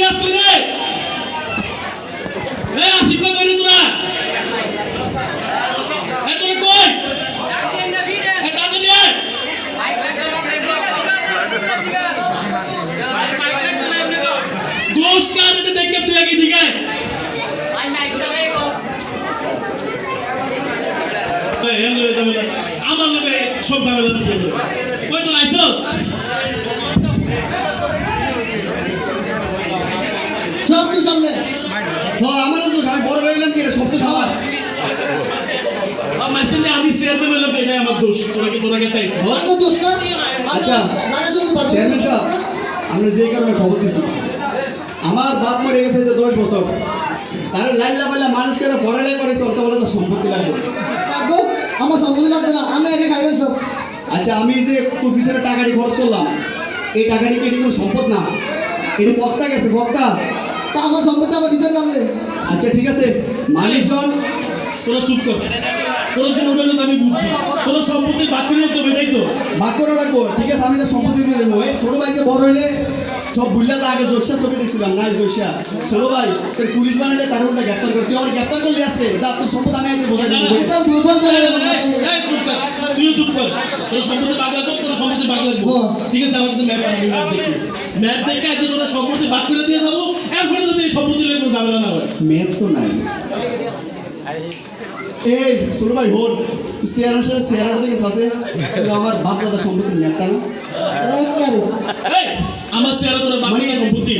Serious করে এ আসিফ কই রে তোরা এ তোরা কই এ কাঁদে নিয়ে দোষ কার এতে দেখে তুই আগে দিকে আমার লোকে সব ঝামেলা দিয়ে কই তো লাইছস সব তো সামনে আমার তো আমি বড় হয়ে গেলাম কি রে সব তো সামনে মাসিলে আমি চেয়ারম্যান হলাম এটাই আমার দোষ তোরাকে চাইছি আমার দোষ না আচ্ছা চেয়ারম্যান সাহেব আমরা যে কারণে খবর দিছি আমার বাপ মরে গেছে তো 10 বছর তার লাইলা বলে মানুষের ফরালাই করেছে ওটা বলে তো সম্পত্তি লাগবে কাকু আমার সম্পত্তি লাগবে না আমি আগে খাইবেন সব আচ্ছা আমি যে অফিসের টাকাটি খরচ করলাম এই টাকাটি কি কোনো সম্পদ না এটা ফক্তা গেছে ফক্তা তা আমার সম্পত্তি আমার দিতে নামলে আচ্ছা ঠিক আছে মানুষজন তোরা চুপ কর তোর জন্য ওটা আমি বুঝছি তোর সম্পত্তির বাকি নিয়ে তো বেটাই তো ভাগ করে রাখবো ঠিক আছে আমি তো সম্পত্তি দিয়ে দেবো এই ছোট ভাই যে বড় হইলে সব বুঝলা তো আগে জোশা ছবি দেখছিলাম না জোশা ছোট ভাই তোর পুলিশ বানালে তার উল্টা গ্রেপ্তার করতে আমার গ্রেপ্তার করলে আছে যা তোর সম্পদ আমি আগে বোঝাই দেবো তুইও চুপ কর তোর সম্পত্তি বাকি লাগবে তোর সম্পত্তি বাকি লাগবে ঠিক আছে আমার কাছে ম্যাপ দেখি ম্যাপ দেখে আজ তোরা সম্পত্তি বাকি করে দিয়ে যাবো এরপরে যদি এই সম্পত্তি লেগে ঝামেলা না হয় ম্যাপ তো নাই এই ছোট ভাই হোর চেয়ারের দিকে আছে আমার বাপ দাদা সম্পত্তি ম্যাপটা না এই আমার চেয়ারে তোর বাপ দাদার সম্পত্তি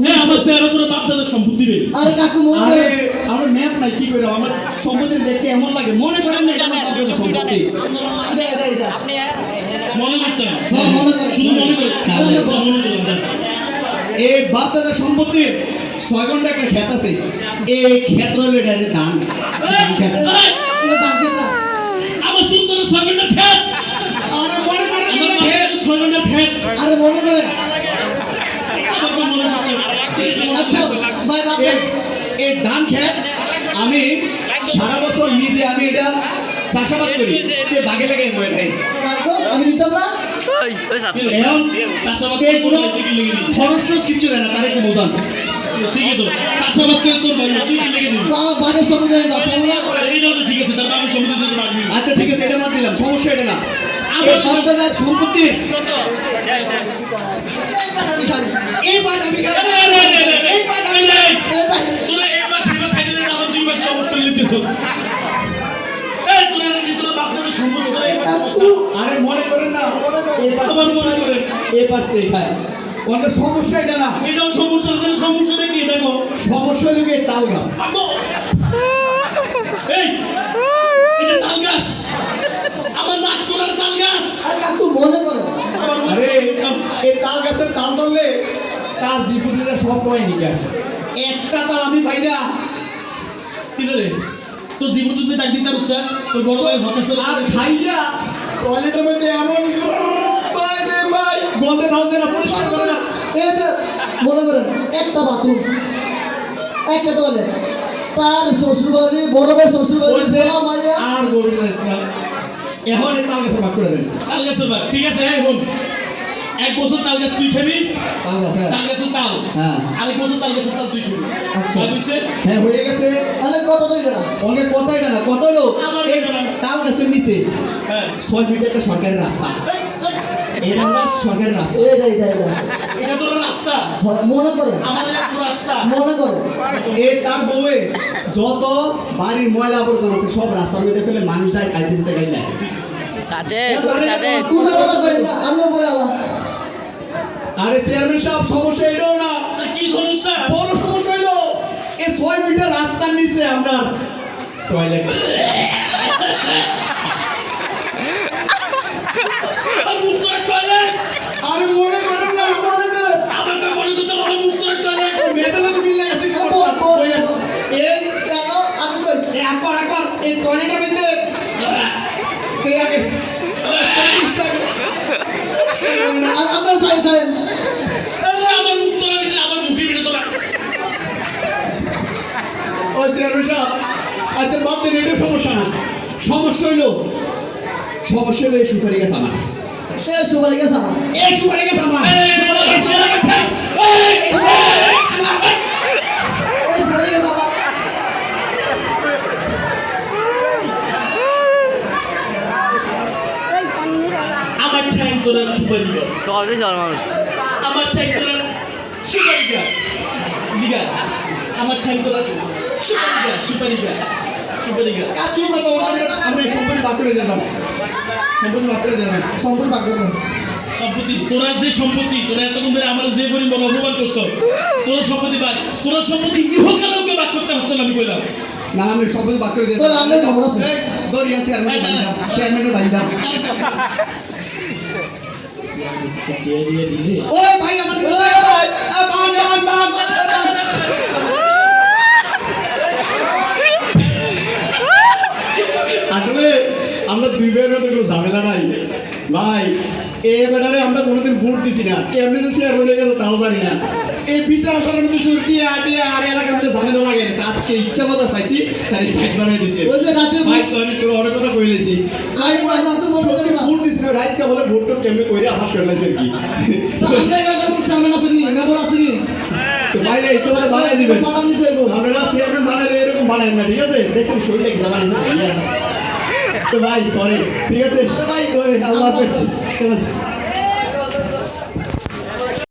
হ্যাঁ আমার চেয়ারে তোর বাপ দাদার সম্পত্তি রে আরে কাকু আরে আমার ম্যাপ নাই কি করে আমার সম্পত্তি দেখতে এমন লাগে মনে করেন না এটা আমার বাপ দাদার সম্পত্তি আপনি মনে করতেন হ্যাঁ মনে করেন শুধু মনে করেন মনে করেন এই বাপ দাদার সম্পত্তির 6 ঘন্টা একটা ক্ষেত আছে এই ক্ষেত রইল এটা ধান ক্ষেত এটা ধান ক্ষেত না আমার সুন্দর 6 ঘন্টা খেত আরে মনে করেন আমার খেত 6 ঘন্টা খেত আরে মনে করেন আমার মনে করতেন আচ্ছা ভাই বাপ এই ধান ক্ষেত আমি সারা বছর নিজে আমি এটা চাষাবাদ করি তে বাগে লাগে হয়ে থাকে আমি নিতাম না এখন চাষাবাদে কোনো খরচ কিছু দেয় না তার একটু বোঝান ঠিকই তো চাষাবাদ করে তোর ভাই তুই কি লেগে দিবি আমার বাড়ির সঙ্গে যাই বাপ এইটাও তো ঠিক আছে তার বাবার সম্পত্তি তোর বাগবি আচ্ছা ঠিক আছে এটা বাদ দিলাম সমস্যা এটা না এই বাপ দাদার সম্পত্তি এই পাশ আমি এই পাশ আমি তোরা এই মাস এই মাস খাইতে দিন আমার 2 মাসের অবস্থা লিখতেছ এই তোরা বাপ দাদার সম্পত্তি আরে মনে করেন না এই পাশ আমার মনে করে এই পাশ থেকে খায় অন্য সমস্যা এটা না এটাও সমস্যা সমস্যাটা কি দেখো সমস্যা হলো এই তাল গাছ এই এটা তাল গাছ আমার নাক তোলার তাল গাছ আরে কাকু মনে করো আরে এই তাল গাছের তাল ধরলে তার জিপুতিটা সব কয় নিকা একটা তাল আমি পাই না কি রে তো জীবন তুই ডাক দিতে হচ্ছে তোর বড় ভাই হকাছে আর খাইয়া টয়লেটের মধ্যে এমন ভাই রে ভাই গন্ধে ধাউতে না পরিষ্কার করে না এই যে মনে করেন একটা বাথরুম একটা টয়লেট তার শ্বশুর বাড়ি বড় ভাই শ্বশুর বাড়ি মাইয়া আর গরু যাইছ না এখন এই তাল গাছের ভাগ করে দেন তাল গাছের ভাগ ঠিক আছে এই বোন এক বছর তাল গাছ তুই খাবি তাল গাছ তাল গাছের তাল হ্যাঁ আরেক বছর তাল গাছের তাল তুই খাবি আচ্ছা বুঝছে হ্যাঁ হয়ে গেছে তাহলে কত দইটা না অনেক কথাই না কত হলো এই তাল গাছের নিচে হ্যাঁ 6 ফিট একটা সরকারি রাস্তা এটা সরকারি রাস্তা এটা তোর রাস্তা মনে করে আমাদের পুরো রাস্তা মনে করে এই তার বউয়ে যত বাড়ির ময়লা আবর্জনা আছে সব রাস্তার মধ্যে ফেলে মানুষ যায় খাইতে যেতে গাইলে আরে চেয়ারম্যান সাহেব সমস্যা এটাও না কি সমস্যা বড় সমস্যা হলো এই 6 মিটার রাস্তার নিচে আমরা টয়লেট আরে মনে করেন না মনে করেন আমার মনে করতে আমার মুক্ত টয়লেট মেটালে তো মিলে আছে এই কেন আমি তো একবার এই টয়লেটের মধ্যে আর আমার সাইড আমার মুক্ত লাগে আমার মুখে বেরো তোরা ও চেয়ারম্যান সাহেব আচ্ছা বাপ দিন এটা সমস্যা না সমস্যা হলো এই সুপারি গাছ আমার এই সুপারি গাছ আমার আমার ঠ্যাং তোরা সুপারি গাছ, সহজে জল মানুষ আমার ঠ্যাং তোরা সুপারি গাছ, লিগা আমার ঠ্যাং তোরা সুপারি গাছ, সুপারি গাছ। কি বলবো আমরা এই সম্পত্তি ভাগ করে দিলাম, সম্পত্তি ভাগ করে দিলাম, সম্পূর্ণ বাদ দেবেন সম্পত্তি তোরা যে সম্পত্তি তোরা এতক্ষণ ধরে আমার যে পরিমাণ অপমান করছো, তোর সম্পত্তি বাদ, তোর সম্পত্তি ইহকালেও বাদ করতে হতো না। আমি কইলাম না আমি সম্পত্তি ভাগ করে দিলাম। তো আমরা খবর আছে দরিয়ান চেয়ারম্যানের বাড়ি দাও। দিয়ে দিয়ে দিলে ওই ভাই আমার আসলে আমরা দুই ভাইয়ের মধ্যে কোনো ঝামেলা নাই ভাই। এই ব্যাটারে আমরা কোনোদিন ভোট দিছি না, কেমনি যে চেয়ার হয়ে গেল তাও জানি না। এই বিচার আসার মধ্যে সুরকিয়ে আটিয়ে আর এলাকার মধ্যে ঝামেলা লাগে না। আজকে ইচ্ছা মতো চাইছি তার ফাইট বানাই দিছে। ওই যে রাতে ভাই সরি তোর অনেক কথা কইলেছি। আই ভাই না তো মনে করি না ভোট দিছি না, রাইট কা বলে ভোট কেমনে কইরে আমার শরীরে আর কি। আমরা এটা কোন সামনে আসেনি মেম্বার আসেনি তো ভাই ইচ্ছা মতো বানাই দিবেন। বানানি দেব আপনারা চেয়ারম্যান বানাইলে এরকম বানাই না, ঠিক আছে? দেখছেন শরীরে কি জামাই তো ভাই সরি, ঠিক আছে? ভাই আল্লাহ হাফেজ।